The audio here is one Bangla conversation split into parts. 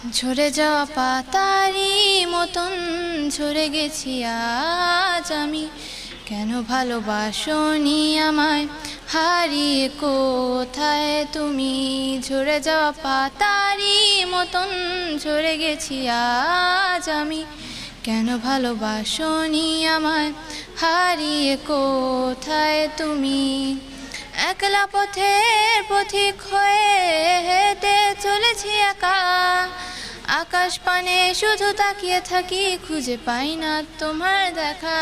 ঝরে যাওয়া পাতারই মতন ঝরে গেছি আজ আমি। কেন ভালোবাসোনি আমায়, হারিয়ে কোথায় তুমি? ঝরে যাওয়া পাতারই মতন ঝরে গেছি আজ আমি। কেন ভালোবাসোনি আমায়, হারিয়ে কোথায় তুমি? একলা পথের পথিক হয়ে হেঁটে চলেছি একা, আকাশ পানে শুধু তাকিয়ে থাকি, খুঁজে পাই না তোমার দেখা।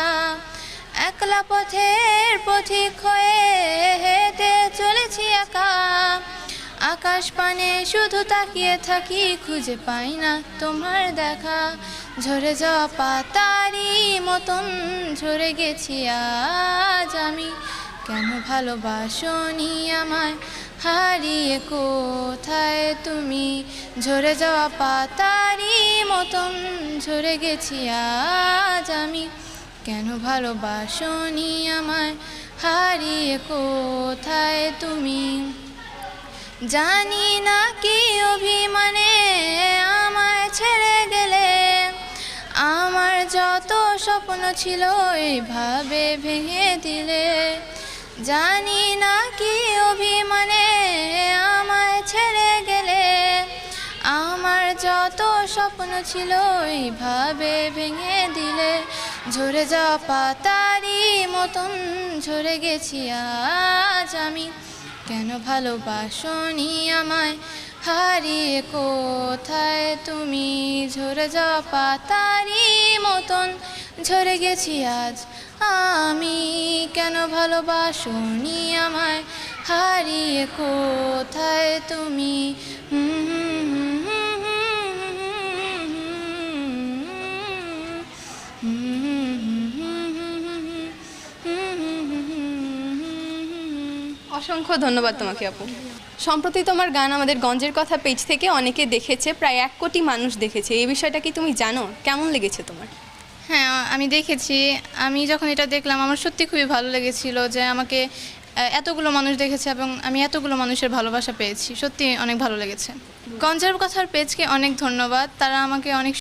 একলা পথের পথিক হয়ে হেঁটে চলেছি একা, আকাশ পানে শুধু তাকিয়ে থাকি, খুঁজে পাই না তোমার দেখা। ঝরে যাওয়া পাতারই মতন ঝরে গেছি আজ আমি। কেন ভালোবাসোনি আমায়, হারিয়ে কোথায় তুমি? ঝরে যাওয়া পাতারই মতন ঝরে গেছি আজ আমি। কেন ভালোবাসোনি আমায়, হারিয়ে কোথায় তুমি? জানি না কি অভিমানে আমায় ছেড়ে গেলে, আমার যত স্বপ্ন ছিল এইভাবে ভেঙে দিলে। জানি না কি অভিমানে আমায় ছেড়ে গেলে, আমার যত স্বপ্ন ছিল এইভাবে ভেঙে দিলে। ঝরে যাওয়া পাতারই মতন ঝরে গেছি আজ আমি। কেন ভালোবাসোনি আমায়, হারিয়ে কোথায় তুমি? ঝরে যাওয়া পাতারই মতন ঝরে গেছি আজ আমি। কেন ভালোবাসোনি আমায়, হারিয়ে কোথায় তুমি? অসংখ্য ধন্যবাদ তোমাকে আপু। সম্প্রতি তোমার গান আমাদের গঞ্জের কথা পেজ থেকে অনেকে দেখেছে, প্রায় 1 কোটি মানুষ দেখেছে। এই বিষয়টা কি তুমি জানো? কেমন লেগেছে তোমার? হ্যাঁ, আমি দেখেছি। আমি যখন এটা দেখলাম আমার সত্যি খুবই ভালো লেগেছিল যে আমাকে এতগুলো মানুষ দেখেছে এবং আমি এতগুলো মানুষের ভালোবাসা পেয়েছি। সত্যি অনেক ভালো লেগেছে। গঞ্জের কথার পেজকে অনেক ধন্যবাদ, তারা আমাকে অনেক